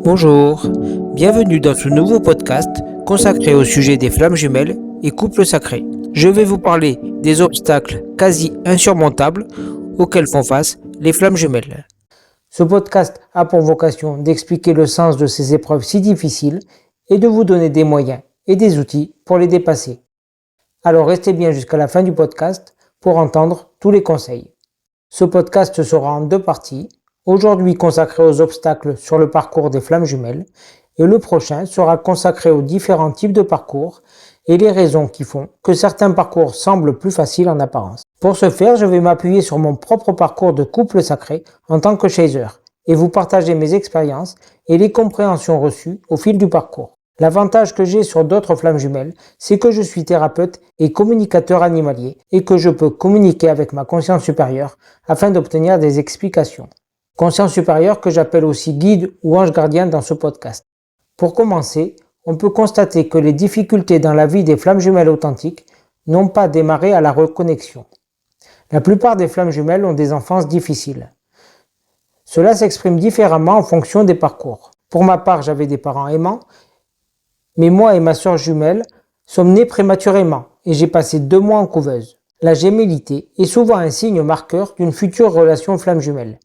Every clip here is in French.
Bonjour, bienvenue dans ce nouveau podcast consacré au sujet des flammes jumelles et couples sacrés. Je vais vous parler des obstacles quasi insurmontables auxquels font face les flammes jumelles. Ce podcast a pour vocation d'expliquer le sens de ces épreuves si difficiles et de vous donner des moyens et des outils pour les dépasser. Alors restez bien jusqu'à la fin du podcast pour entendre tous les conseils. Ce podcast sera en 2 parties. Aujourd'hui consacré aux obstacles sur le parcours des flammes jumelles et le prochain sera consacré aux différents types de parcours et les raisons qui font que certains parcours semblent plus faciles en apparence. Pour ce faire, je vais m'appuyer sur mon propre parcours de couple sacré en tant que chaser et vous partager mes expériences et les compréhensions reçues au fil du parcours. L'avantage que j'ai sur d'autres flammes jumelles, c'est que je suis thérapeute et communicateur animalier et que je peux communiquer avec ma conscience supérieure afin d'obtenir des explications. Conscience supérieure que j'appelle aussi guide ou ange gardien dans ce podcast. Pour commencer, on peut constater que les difficultés dans la vie des flammes jumelles authentiques n'ont pas démarré à la reconnexion. La plupart des flammes jumelles ont des enfances difficiles. Cela s'exprime différemment en fonction des parcours. Pour ma part, j'avais des parents aimants, mais moi et ma sœur jumelle sommes nés prématurément et j'ai passé 2 mois en couveuse. La gémellité est souvent un signe marqueur d'une future relation flamme jumelle.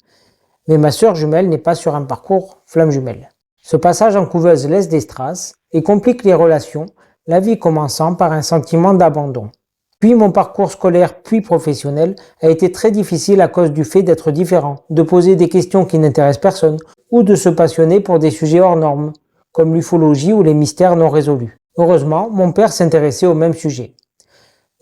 Mais ma sœur jumelle n'est pas sur un parcours flamme jumelle. Ce passage en couveuse laisse des traces et complique les relations, la vie commençant par un sentiment d'abandon. Puis mon parcours scolaire puis professionnel a été très difficile à cause du fait d'être différent, de poser des questions qui n'intéressent personne ou de se passionner pour des sujets hors normes, comme l'ufologie ou les mystères non résolus. Heureusement, mon père s'intéressait au même sujet.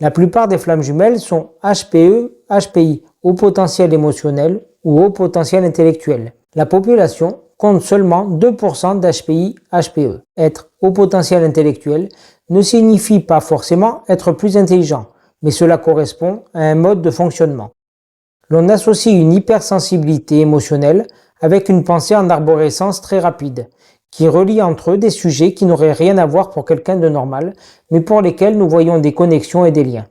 La plupart des flammes jumelles sont HPE, HPI, haut potentiel émotionnel ou haut potentiel intellectuel. La population compte seulement 2% d'HPI, HPE. Être haut potentiel intellectuel ne signifie pas forcément être plus intelligent, mais cela correspond à un mode de fonctionnement. L'on associe une hypersensibilité émotionnelle avec une pensée en arborescence très rapide, qui relie entre eux des sujets qui n'auraient rien à voir pour quelqu'un de normal, mais pour lesquels nous voyons des connexions et des liens.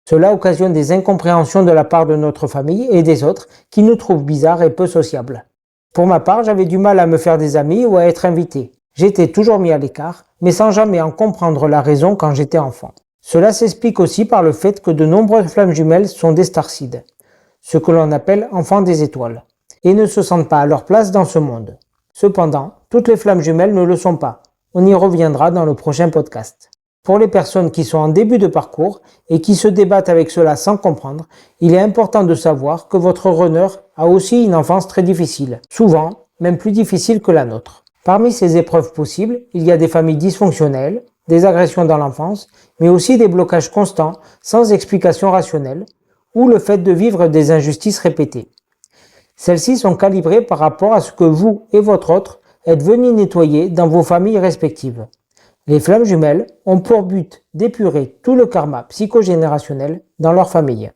Cela occasionne des incompréhensions de la part de notre famille et des autres qui nous trouvent bizarres et peu sociables. Pour ma part, j'avais du mal à me faire des amis ou à être invité. J'étais toujours mis à l'écart, mais sans jamais en comprendre la raison quand j'étais enfant. Cela s'explique aussi par le fait que de nombreuses flammes jumelles sont des starcides, ce que l'on appelle enfants des étoiles, et ne se sentent pas à leur place dans ce monde. Cependant, toutes les flammes jumelles ne le sont pas. On y reviendra dans le prochain podcast. Pour les personnes qui sont en début de parcours et qui se débattent avec cela sans comprendre, il est important de savoir que votre runner a aussi une enfance très difficile, souvent même plus difficile que la nôtre. Parmi ces épreuves possibles, il y a des familles dysfonctionnelles, des agressions dans l'enfance, mais aussi des blocages constants sans explication rationnelle, ou le fait de vivre des injustices répétées. Celles-ci sont calibrées par rapport à ce que vous et votre autre êtes venus nettoyer dans vos familles respectives. Les flammes jumelles ont pour but d'épurer tout le karma psychogénérationnel dans leur famille.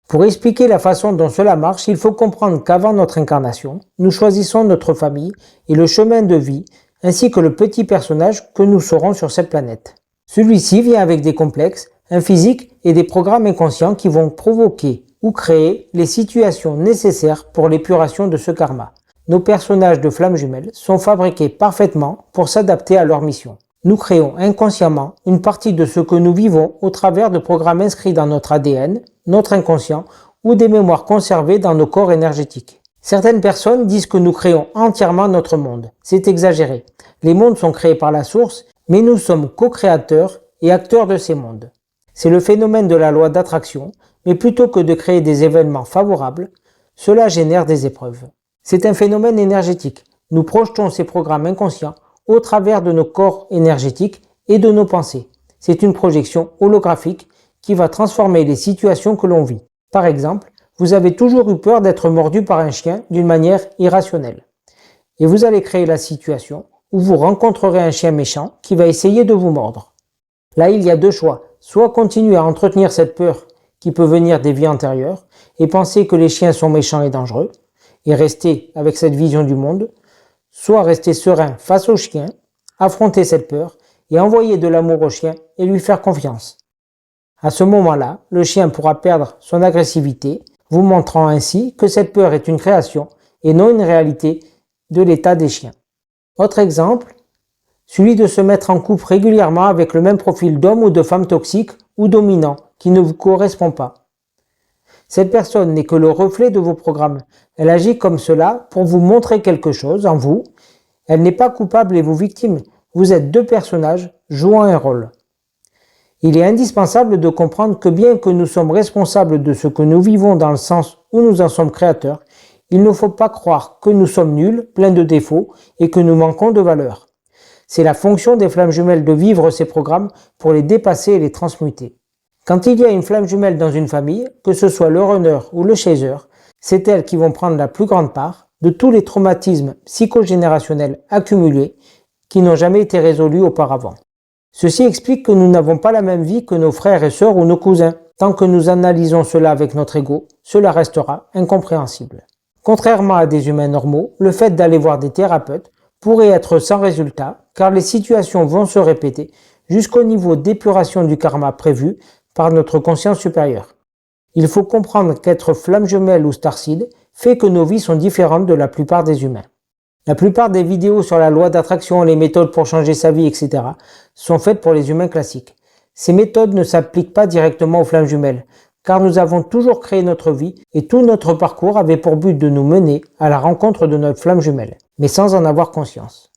Pour expliquer la façon dont cela marche, il faut comprendre qu'avant notre incarnation, nous choisissons notre famille et le chemin de vie, ainsi que le petit personnage que nous serons sur cette planète. Celui-ci vient avec des complexes, un physique et des programmes inconscients qui vont provoquer ou créer les situations nécessaires pour l'épuration de ce karma. Nos personnages de flammes jumelles sont fabriqués parfaitement pour s'adapter à leur mission. Nous créons inconsciemment une partie de ce que nous vivons au travers de programmes inscrits dans notre ADN, notre inconscient ou des mémoires conservées dans nos corps énergétiques. Certaines personnes disent que nous créons entièrement notre monde. C'est exagéré. Les mondes sont créés par la source, mais nous sommes co-créateurs et acteurs de ces mondes. C'est le phénomène de la loi d'attraction, mais plutôt que de créer des événements favorables, cela génère des épreuves. C'est un phénomène énergétique. Nous projetons ces programmes inconscients au travers de nos corps énergétiques et de nos pensées. C'est une projection holographique qui va transformer les situations que l'on vit. Par exemple, vous avez toujours eu peur d'être mordu par un chien d'une manière irrationnelle. Et vous allez créer la situation où vous rencontrerez un chien méchant qui va essayer de vous mordre. Là, il y a 2 choix. Soit continuer à entretenir cette peur qui peut venir des vies antérieures et penser que les chiens sont méchants et dangereux et rester avec cette vision du monde, soit rester serein face au chien, affronter cette peur et envoyer de l'amour au chien et lui faire confiance. À ce moment-là, le chien pourra perdre son agressivité, vous montrant ainsi que cette peur est une création et non une réalité de l'état des chiens. Autre exemple, celui de se mettre en couple régulièrement avec le même profil d'homme ou de femme toxique ou dominant qui ne vous correspond pas. Cette personne n'est que le reflet de vos programmes. Elle agit comme cela pour vous montrer quelque chose en vous. Elle n'est pas coupable et vous victime. Vous êtes deux personnages jouant un rôle. Il est indispensable de comprendre que bien que nous sommes responsables de ce que nous vivons dans le sens où nous en sommes créateurs, il ne faut pas croire que nous sommes nuls, pleins de défauts et que nous manquons de valeur. C'est la fonction des flammes jumelles de vivre ces programmes pour les dépasser et les transmuter. Quand il y a une flamme jumelle dans une famille, que ce soit le runner ou le chaser, c'est elles qui vont prendre la plus grande part de tous les traumatismes psychogénérationnels accumulés qui n'ont jamais été résolus auparavant. Ceci explique que nous n'avons pas la même vie que nos frères et sœurs ou nos cousins. Tant que nous analysons cela avec notre ego, cela restera incompréhensible. Contrairement à des humains normaux, le fait d'aller voir des thérapeutes pourrait être sans résultat, car les situations vont se répéter jusqu'au niveau d'épuration du karma prévu par notre conscience supérieure. Il faut comprendre qu'être flamme jumelle ou starseed fait que nos vies sont différentes de la plupart des humains. La plupart des vidéos sur la loi d'attraction, les méthodes pour changer sa vie, etc. sont faites pour les humains classiques. Ces méthodes ne s'appliquent pas directement aux flammes jumelles, car nous avons toujours créé notre vie et tout notre parcours avait pour but de nous mener à la rencontre de notre flamme jumelle, mais sans en avoir conscience.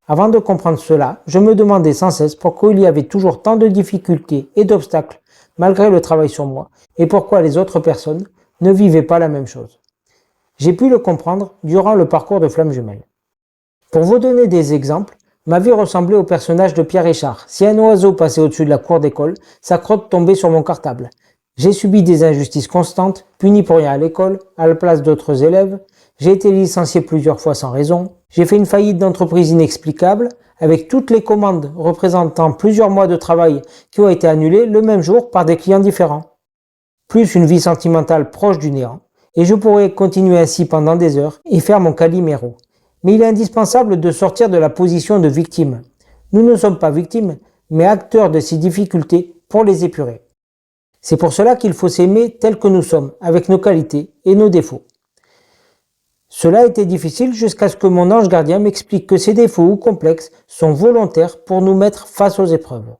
Avant de comprendre cela, je me demandais sans cesse pourquoi il y avait toujours tant de difficultés et d'obstacles malgré le travail sur moi, et pourquoi les autres personnes ne vivaient pas la même chose. J'ai pu le comprendre durant le parcours de flamme jumelle. Pour vous donner des exemples, ma vie ressemblait au personnage de Pierre Richard. Si un oiseau passait au-dessus de la cour d'école, sa crotte tombait sur mon cartable. J'ai subi des injustices constantes, puni pour rien à l'école, à la place d'autres élèves. J'ai été licencié plusieurs fois sans raison. J'ai fait une faillite d'entreprise inexplicable, avec toutes les commandes représentant plusieurs mois de travail qui ont été annulées le même jour par des clients différents. Plus une vie sentimentale proche du néant. Et je pourrais continuer ainsi pendant des heures et faire mon Calimero. Mais il est indispensable de sortir de la position de victime. Nous ne sommes pas victimes, mais acteurs de ces difficultés pour les épurer. C'est pour cela qu'il faut s'aimer tel que nous sommes, avec nos qualités et nos défauts. Cela a été difficile jusqu'à ce que mon ange gardien m'explique que ces défauts ou complexes sont volontaires pour nous mettre face aux épreuves.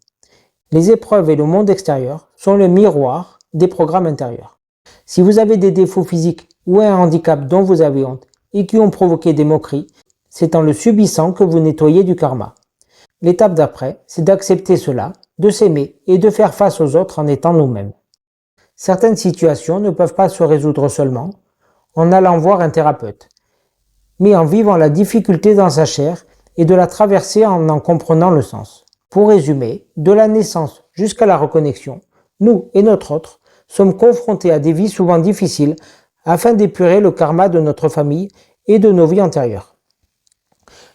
Les épreuves et le monde extérieur sont le miroir des programmes intérieurs. Si vous avez des défauts physiques ou un handicap dont vous avez honte et qui ont provoqué des moqueries, c'est en le subissant que vous nettoyez du karma. L'étape d'après, c'est d'accepter cela, de s'aimer et de faire face aux autres en étant nous-mêmes. Certaines situations ne peuvent pas se résoudre seulement en allant voir un thérapeute, mais en vivant la difficulté dans sa chair et de la traverser en comprenant le sens. Pour résumer, de la naissance jusqu'à la reconnexion, nous et notre autre sommes confrontés à des vies souvent difficiles afin d'épurer le karma de notre famille et de nos vies antérieures.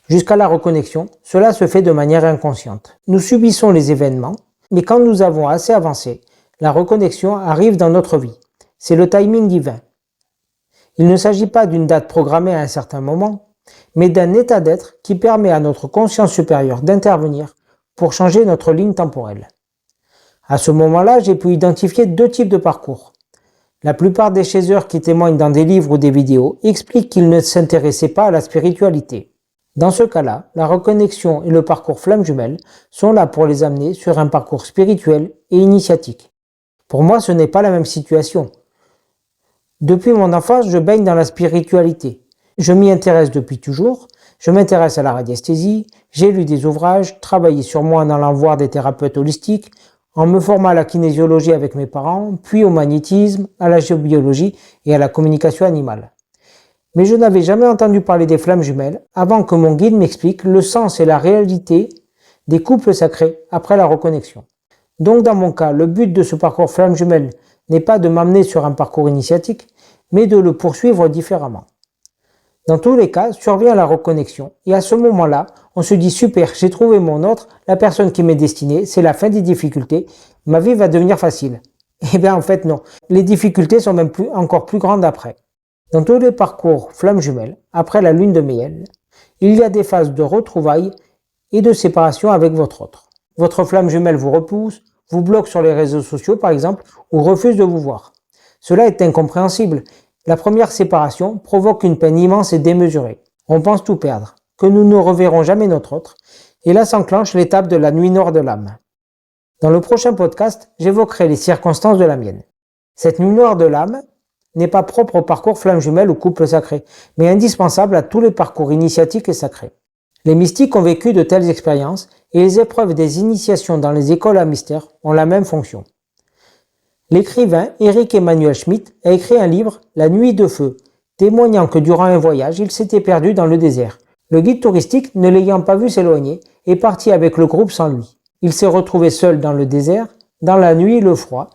Jusqu'à la reconnexion, cela se fait de manière inconsciente. Nous subissons les événements, mais quand nous avons assez avancé, la reconnexion arrive dans notre vie. C'est le timing divin. Il ne s'agit pas d'une date programmée à un certain moment, mais d'un état d'être qui permet à notre conscience supérieure d'intervenir pour changer notre ligne temporelle. À ce moment-là, j'ai pu identifier deux types de parcours. La plupart des chasers qui témoignent dans des livres ou des vidéos expliquent qu'ils ne s'intéressaient pas à la spiritualité. Dans ce cas-là, la reconnexion et le parcours flamme jumelle sont là pour les amener sur un parcours spirituel et initiatique. Pour moi, ce n'est pas la même situation. Depuis mon enfance, je baigne dans la spiritualité. Je m'y intéresse depuis toujours, je m'intéresse à la radiesthésie, j'ai lu des ouvrages, travaillé sur moi en allant voir des thérapeutes holistiques, en me formant à la kinésiologie avec mes parents, puis au magnétisme, à la géobiologie et à la communication animale. Mais je n'avais jamais entendu parler des flammes jumelles avant que mon guide m'explique le sens et la réalité des couples sacrés après la reconnexion. Donc dans mon cas, le but de ce parcours flamme jumelle n'est pas de m'amener sur un parcours initiatique, mais de le poursuivre différemment. Dans tous les cas, survient la reconnexion, et à ce moment-là, on se dit super, j'ai trouvé mon autre, la personne qui m'est destinée, c'est la fin des difficultés, ma vie va devenir facile. Eh bien en fait non, les difficultés sont même encore plus grandes après. Dans tous les parcours flammes jumelles, après la lune de miel, il y a des phases de retrouvailles et de séparation avec votre autre. Votre flamme jumelle vous repousse, vous bloque sur les réseaux sociaux par exemple, ou refuse de vous voir. Cela est incompréhensible. La première séparation provoque une peine immense et démesurée. On pense tout perdre. que nous ne reverrons jamais notre autre, et là s'enclenche l'étape de la nuit noire de l'âme. Dans le prochain podcast, j'évoquerai les circonstances de la mienne. Cette nuit noire de l'âme n'est pas propre au parcours flamme jumelle ou couple sacré, mais indispensable à tous les parcours initiatiques et sacrés. Les mystiques ont vécu de telles expériences et les épreuves des initiations dans les écoles à mystère ont la même fonction. L'écrivain Eric Emmanuel Schmitt a écrit un livre, La Nuit de Feu, témoignant que durant un voyage, il s'était perdu dans le désert. Le guide touristique, ne l'ayant pas vu s'éloigner, est parti avec le groupe sans lui. Il s'est retrouvé seul dans le désert, dans la nuit et le froid,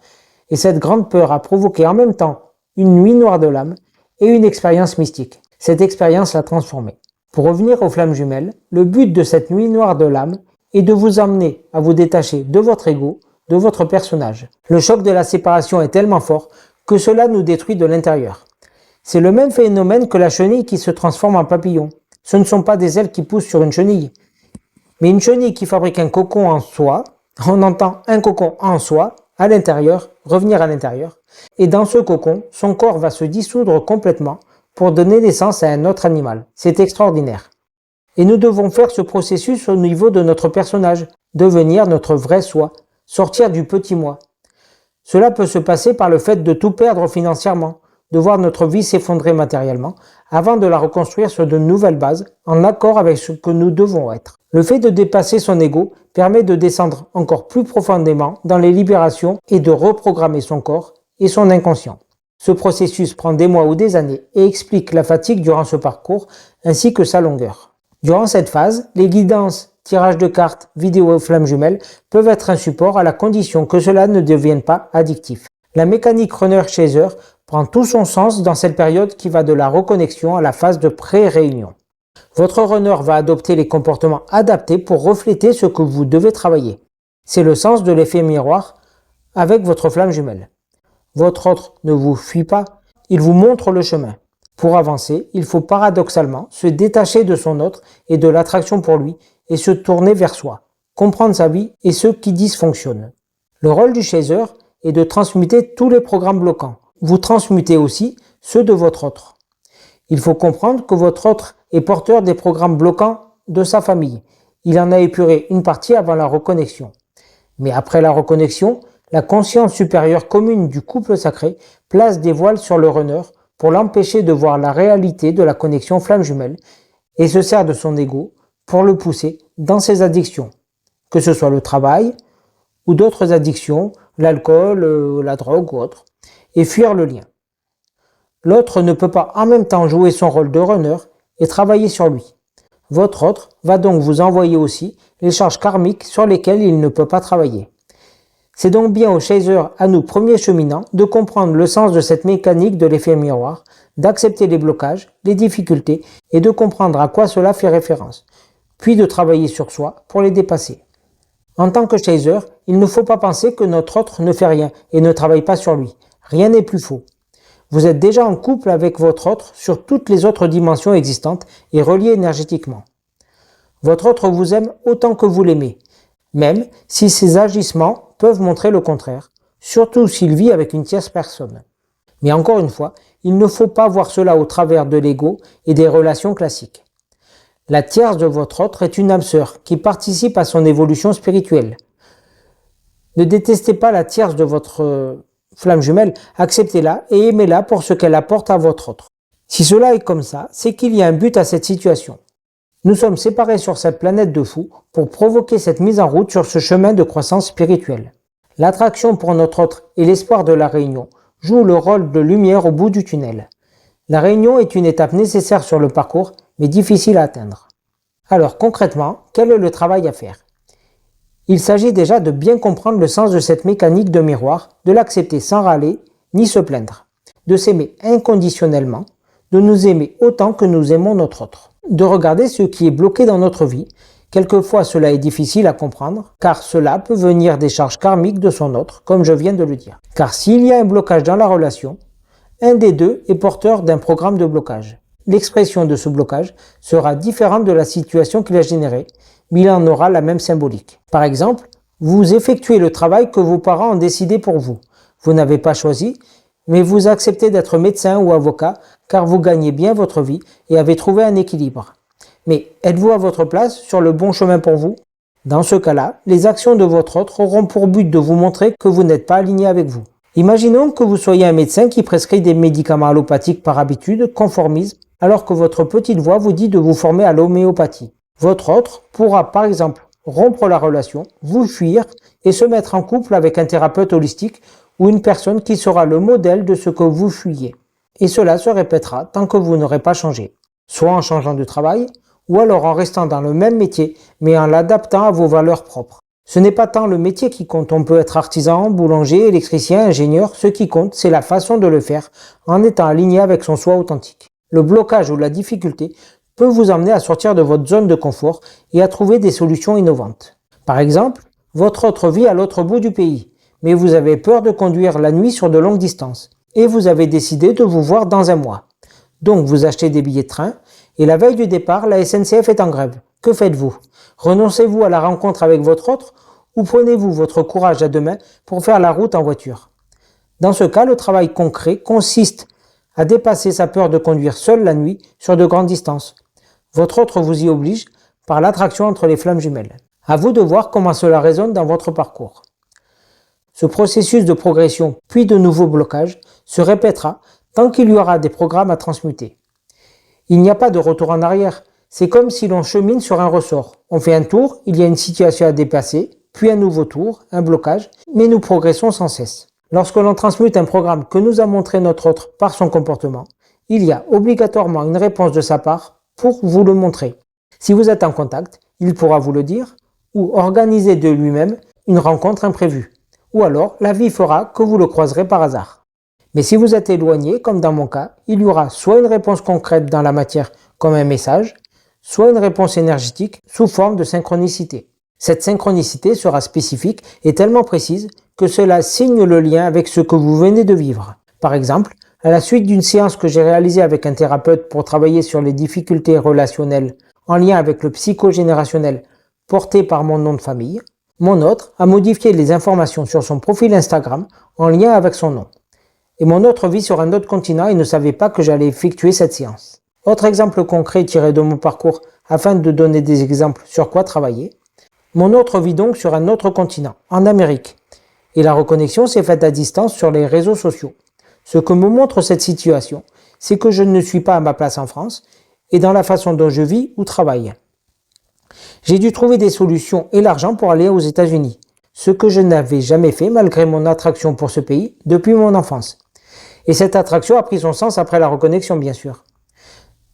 et cette grande peur a provoqué en même temps une nuit noire de l'âme et une expérience mystique. Cette expérience l'a transformé. Pour revenir aux flammes jumelles, le but de cette nuit noire de l'âme est de vous amener à vous détacher de votre ego, de votre personnage. Le choc de la séparation est tellement fort que cela nous détruit de l'intérieur. C'est le même phénomène que la chenille qui se transforme en papillon. Ce ne sont pas des ailes qui poussent sur une chenille, mais une chenille qui fabrique un cocon en soie. On entend un cocon en soie, à l'intérieur, revenir à l'intérieur, et dans ce cocon, son corps va se dissoudre complètement pour donner naissance à un autre animal. C'est extraordinaire. Et nous devons faire ce processus au niveau de notre personnage, devenir notre vrai soi, sortir du petit moi. Cela peut se passer par le fait de tout perdre financièrement, de voir notre vie s'effondrer matériellement, avant de la reconstruire sur de nouvelles bases, en accord avec ce que nous devons être. Le fait de dépasser son ego permet de descendre encore plus profondément dans les libérations et de reprogrammer son corps et son inconscient. Ce processus prend des mois ou des années et explique la fatigue durant ce parcours ainsi que sa longueur. Durant cette phase, les guidances, tirages de cartes, vidéos et flammes jumelles peuvent être un support à la condition que cela ne devienne pas addictif. La mécanique runner-chaser prend tout son sens dans cette période qui va de la reconnexion à la phase de pré-réunion. Votre runner va adopter les comportements adaptés pour refléter ce que vous devez travailler. C'est le sens de l'effet miroir avec votre flamme jumelle. Votre autre ne vous fuit pas, il vous montre le chemin. Pour avancer, il faut paradoxalement se détacher de son autre et de l'attraction pour lui et se tourner vers soi, comprendre sa vie et ceux qui dysfonctionnent. Le rôle du chaser est de transmuter tous les programmes bloquants. Vous transmutez aussi ceux de votre autre. Il faut comprendre que votre autre est porteur des programmes bloquants de sa famille. Il en a épuré une partie avant la reconnexion. Mais après la reconnexion, la conscience supérieure commune du couple sacré place des voiles sur le runner pour l'empêcher de voir la réalité de la connexion flamme jumelle et se sert de son ego pour le pousser dans ses addictions, que ce soit le travail ou d'autres addictions, l'alcool, la drogue ou autre, et fuir le lien. L'autre ne peut pas en même temps jouer son rôle de runner et travailler sur lui. Votre autre va donc vous envoyer aussi les charges karmiques sur lesquelles il ne peut pas travailler. C'est donc bien au chaser, à nous premiers cheminants, de comprendre le sens de cette mécanique de l'effet miroir, d'accepter les blocages, les difficultés et de comprendre à quoi cela fait référence, puis de travailler sur soi pour les dépasser. En tant que chaser, il ne faut pas penser que notre autre ne fait rien et ne travaille pas sur lui. Rien n'est plus faux. Vous êtes déjà en couple avec votre autre sur toutes les autres dimensions existantes et reliés énergétiquement. Votre autre vous aime autant que vous l'aimez, même si ses agissements peuvent montrer le contraire, surtout s'il vit avec une tierce personne. Mais encore une fois, il ne faut pas voir cela au travers de l'ego et des relations classiques. La tierce de votre autre est une âme sœur qui participe à son évolution spirituelle. Ne détestez pas la tierce de votre flamme jumelle, acceptez-la et aimez-la pour ce qu'elle apporte à votre autre. Si cela est comme ça, c'est qu'il y a un but à cette situation. Nous sommes séparés sur cette planète de fous pour provoquer cette mise en route sur ce chemin de croissance spirituelle. L'attraction pour notre autre et l'espoir de la réunion jouent le rôle de lumière au bout du tunnel. La réunion est une étape nécessaire sur le parcours, mais difficile à atteindre. Alors concrètement, quel est le travail à faire ? Il s'agit déjà de bien comprendre le sens de cette mécanique de miroir, de l'accepter sans râler ni se plaindre, de s'aimer inconditionnellement, de nous aimer autant que nous aimons notre autre, de regarder ce qui est bloqué dans notre vie. Quelquefois cela est difficile à comprendre, car cela peut venir des charges karmiques de son autre, comme je viens de le dire. Car s'il y a un blocage dans la relation, un des deux est porteur d'un programme de blocage. L'expression de ce blocage sera différente de la situation qu'il a générée, mais il en aura la même symbolique. Par exemple, vous effectuez le travail que vos parents ont décidé pour vous. Vous n'avez pas choisi, mais vous acceptez d'être médecin ou avocat car vous gagnez bien votre vie et avez trouvé un équilibre. Mais êtes-vous à votre place sur le bon chemin pour vous? Dans ce cas-là, les actions de votre autre auront pour but de vous montrer que vous n'êtes pas aligné avec vous. Imaginons que vous soyez un médecin qui prescrit des médicaments allopathiques par habitude, conformisme, alors que votre petite voix vous dit de vous former à l'homéopathie. Votre autre pourra par exemple rompre la relation, vous fuir et se mettre en couple avec un thérapeute holistique ou une personne qui sera le modèle de ce que vous fuyez. Et cela se répétera tant que vous n'aurez pas changé, soit en changeant de travail, ou alors en restant dans le même métier, mais en l'adaptant à vos valeurs propres. Ce n'est pas tant le métier qui compte, on peut être artisan, boulanger, électricien, ingénieur, ce qui compte, c'est la façon de le faire, en étant aligné avec son soi authentique. Le blocage ou la difficulté peut vous amener à sortir de votre zone de confort et à trouver des solutions innovantes. Par exemple, votre autre vit à l'autre bout du pays, mais vous avez peur de conduire la nuit sur de longues distances, et vous avez décidé de vous voir dans un mois. Donc vous achetez des billets de train, et la veille du départ, la SNCF est en grève. Que faites-vous? Renoncez-vous à la rencontre avec votre autre ou prenez-vous votre courage à deux mains pour faire la route en voiture? Dans ce cas, le travail concret consiste à dépasser sa peur de conduire seul la nuit sur de grandes distances. Votre autre vous y oblige par l'attraction entre les flammes jumelles. À vous de voir comment cela résonne dans votre parcours. Ce processus de progression puis de nouveaux blocages se répétera tant qu'il y aura des programmes à transmuter. Il n'y a pas de retour en arrière. C'est comme si l'on chemine sur un ressort. On fait un tour, il y a une situation à dépasser, puis un nouveau tour, un blocage, mais nous progressons sans cesse. Lorsque l'on transmute un programme que nous a montré notre autre par son comportement, il y a obligatoirement une réponse de sa part pour vous le montrer. Si vous êtes en contact, il pourra vous le dire, ou organiser de lui-même une rencontre imprévue. Ou alors, la vie fera que vous le croiserez par hasard. Mais si vous êtes éloigné, comme dans mon cas, il y aura soit une réponse concrète dans la matière, comme un message, soit une réponse énergétique sous forme de synchronicité. Cette synchronicité sera spécifique et tellement précise que cela signe le lien avec ce que vous venez de vivre. Par exemple, à la suite d'une séance que j'ai réalisée avec un thérapeute pour travailler sur les difficultés relationnelles en lien avec le psychogénérationnel porté par mon nom de famille, mon autre a modifié les informations sur son profil Instagram en lien avec son nom. Et mon autre vit sur un autre continent et ne savait pas que j'allais effectuer cette séance. Autre exemple concret tiré de mon parcours afin de donner des exemples sur quoi travailler. Mon autre vit donc sur un autre continent, en Amérique. Et la reconnexion s'est faite à distance sur les réseaux sociaux. Ce que me montre cette situation, c'est que je ne suis pas à ma place en France et dans la façon dont je vis ou travaille. J'ai dû trouver des solutions et l'argent pour aller aux États-Unis, ce que je n'avais jamais fait malgré mon attraction pour ce pays depuis mon enfance. Et cette attraction a pris son sens après la reconnexion, bien sûr.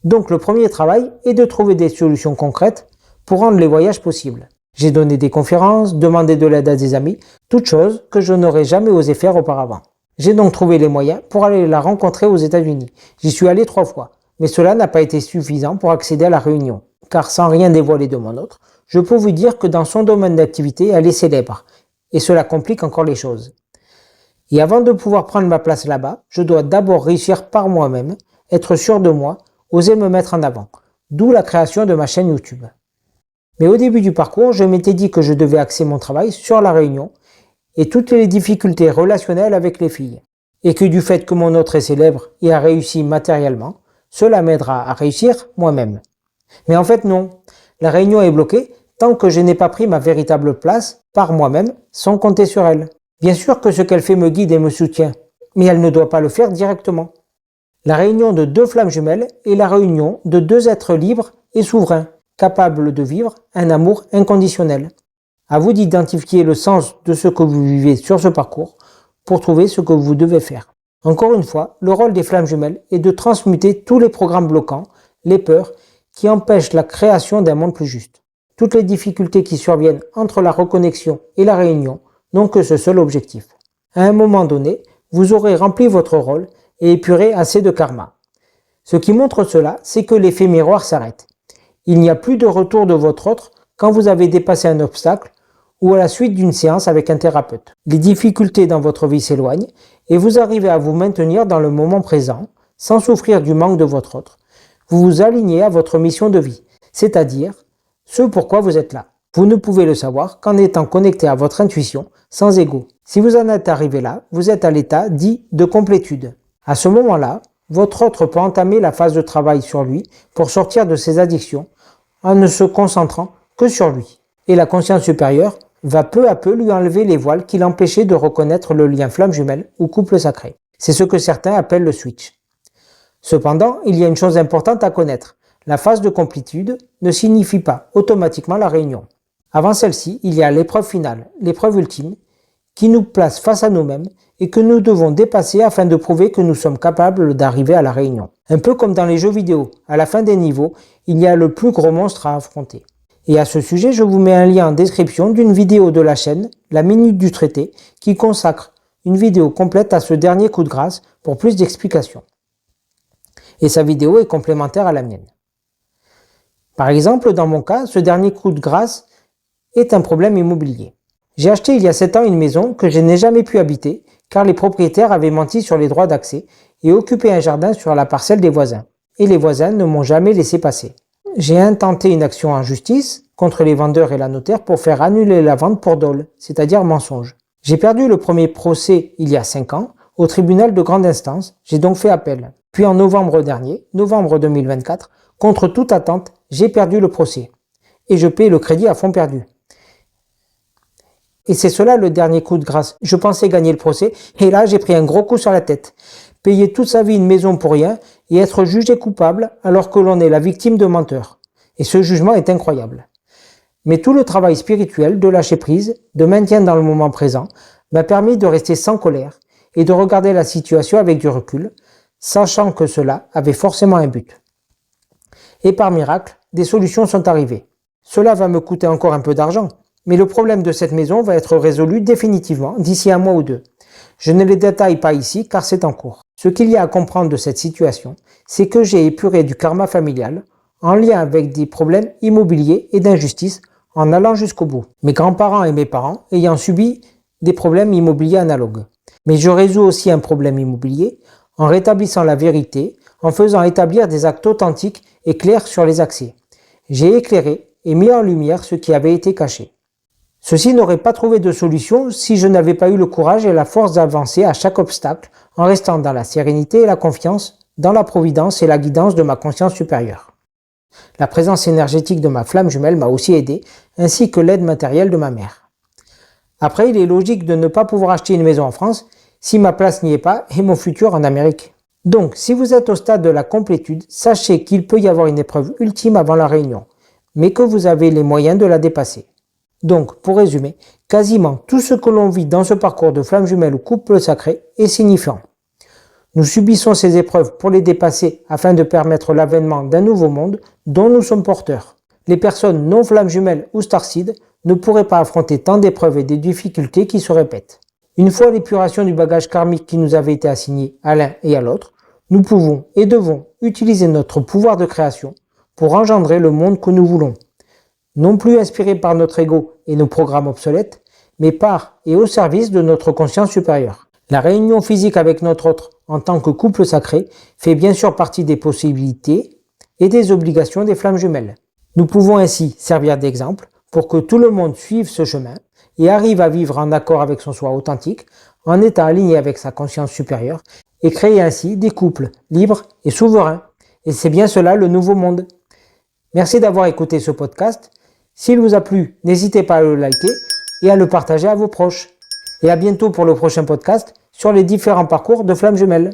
Donc le premier travail est de trouver des solutions concrètes pour rendre les voyages possibles. J'ai donné des conférences, demandé de l'aide à des amis, toutes choses que je n'aurais jamais osé faire auparavant. J'ai donc trouvé les moyens pour aller la rencontrer aux États-Unis. J'y suis allé 3 fois, mais cela n'a pas été suffisant pour accéder à la réunion. Car sans rien dévoiler de mon autre, je peux vous dire que dans son domaine d'activité, elle est célèbre. Et cela complique encore les choses. Et avant de pouvoir prendre ma place là-bas, je dois d'abord réussir par moi-même, être sûr de moi, oser me mettre en avant. D'où la création de ma chaîne YouTube. Mais au début du parcours, je m'étais dit que je devais axer mon travail sur la réunion et toutes les difficultés relationnelles avec les filles. Et que du fait que mon autre est célèbre et a réussi matériellement, cela m'aidera à réussir moi-même. Mais en fait non, la réunion est bloquée tant que je n'ai pas pris ma véritable place par moi-même sans compter sur elle. Bien sûr que ce qu'elle fait me guide et me soutient, mais elle ne doit pas le faire directement. La réunion de 2 flammes jumelles est la réunion de 2 êtres libres et souverains, capables de vivre un amour inconditionnel. À vous d'identifier le sens de ce que vous vivez sur ce parcours pour trouver ce que vous devez faire. Encore une fois, le rôle des flammes jumelles est de transmuter tous les programmes bloquants, les peurs, qui empêchent la création d'un monde plus juste. Toutes les difficultés qui surviennent entre la reconnexion et la réunion n'ont que ce seul objectif. À un moment donné, vous aurez rempli votre rôle et épuré assez de karma. Ce qui montre cela, c'est que l'effet miroir s'arrête. Il n'y a plus de retour de votre autre quand vous avez dépassé un obstacle ou à la suite d'une séance avec un thérapeute. Les difficultés dans votre vie s'éloignent et vous arrivez à vous maintenir dans le moment présent sans souffrir du manque de votre autre. Vous vous alignez à votre mission de vie, c'est-à-dire ce pourquoi vous êtes là. Vous ne pouvez le savoir qu'en étant connecté à votre intuition, sans ego. Si vous en êtes arrivé là, vous êtes à l'état dit de complétude. À ce moment-là, votre autre peut entamer la phase de travail sur lui pour sortir de ses addictions, en ne se concentrant que sur lui. Et la conscience supérieure va peu à peu lui enlever les voiles qui l'empêchaient de reconnaître le lien flamme jumelle ou couple sacré. C'est ce que certains appellent le switch. Cependant, il y a une chose importante à connaître. La phase de complétude ne signifie pas automatiquement la réunion. Avant celle-ci, il y a l'épreuve finale, l'épreuve ultime, qui nous place face à nous-mêmes et que nous devons dépasser afin de prouver que nous sommes capables d'arriver à la réunion. Un peu comme dans les jeux vidéo, à la fin des niveaux, il y a le plus gros monstre à affronter. Et à ce sujet, je vous mets un lien en description d'une vidéo de la chaîne, la Minute du Traité, qui consacre une vidéo complète à ce dernier coup de grâce pour plus d'explications. Et sa vidéo est complémentaire à la mienne. Par exemple, dans mon cas, ce dernier coup de grâce est un problème immobilier. J'ai acheté il y a 7 ans une maison que je n'ai jamais pu habiter car les propriétaires avaient menti sur les droits d'accès et occupé un jardin sur la parcelle des voisins. Et les voisins ne m'ont jamais laissé passer. J'ai intenté une action en justice contre les vendeurs et la notaire pour faire annuler la vente pour dol, c'est-à-dire mensonge. J'ai perdu le premier procès il y a 5 ans au tribunal de grande instance, j'ai donc fait appel. Puis en novembre dernier, novembre 2024, contre toute attente, j'ai perdu le procès. Et je paie le crédit à fond perdu. Et c'est cela le dernier coup de grâce. Je pensais gagner le procès, et là j'ai pris un gros coup sur la tête. Payer toute sa vie une maison pour rien, et être jugé coupable alors que l'on est la victime de menteurs. Et ce jugement est incroyable. Mais tout le travail spirituel de lâcher prise, de maintien dans le moment présent, m'a permis de rester sans colère, et de regarder la situation avec du recul, sachant que cela avait forcément un but. Et par miracle, des solutions sont arrivées. Cela va me coûter encore un peu d'argent, mais le problème de cette maison va être résolu définitivement d'ici 1 mois ou 2. Je ne les détaille pas ici car c'est en cours. Ce qu'il y a à comprendre de cette situation, c'est que j'ai épuré du karma familial en lien avec des problèmes immobiliers et d'injustice en allant jusqu'au bout. Mes grands-parents et mes parents ayant subi des problèmes immobiliers analogues. Mais je résous aussi un problème immobilier en rétablissant la vérité, en faisant établir des actes authentiques et clairs sur les accès. J'ai éclairé et mis en lumière ce qui avait été caché. Ceci n'aurait pas trouvé de solution si je n'avais pas eu le courage et la force d'avancer à chaque obstacle en restant dans la sérénité et la confiance, dans la providence et la guidance de ma conscience supérieure. La présence énergétique de ma flamme jumelle m'a aussi aidé, ainsi que l'aide matérielle de ma mère. Après, il est logique de ne pas pouvoir acheter une maison en France si ma place n'y est pas et mon futur en Amérique. Donc, si vous êtes au stade de la complétude, sachez qu'il peut y avoir une épreuve ultime avant la réunion, mais que vous avez les moyens de la dépasser. Donc, pour résumer, quasiment tout ce que l'on vit dans ce parcours de flamme jumelle ou couple sacré est signifiant. Nous subissons ces épreuves pour les dépasser afin de permettre l'avènement d'un nouveau monde dont nous sommes porteurs. Les personnes non flamme jumelles ou starseed ne pourraient pas affronter tant d'épreuves et des difficultés qui se répètent. Une fois l'épuration du bagage karmique qui nous avait été assigné à l'un et à l'autre, nous pouvons et devons utiliser notre pouvoir de création pour engendrer le monde que nous voulons. Non plus inspiré par notre ego et nos programmes obsolètes, mais par et au service de notre conscience supérieure. La réunion physique avec notre autre en tant que couple sacré fait bien sûr partie des possibilités et des obligations des flammes jumelles. Nous pouvons ainsi servir d'exemple pour que tout le monde suive ce chemin et arrive à vivre en accord avec son soi authentique, en étant aligné avec sa conscience supérieure et créer ainsi des couples libres et souverains. Et c'est bien cela le nouveau monde. Merci d'avoir écouté ce podcast. S'il vous a plu, n'hésitez pas à le liker et à le partager à vos proches. Et à bientôt pour le prochain podcast sur les différents parcours de flammes jumelles.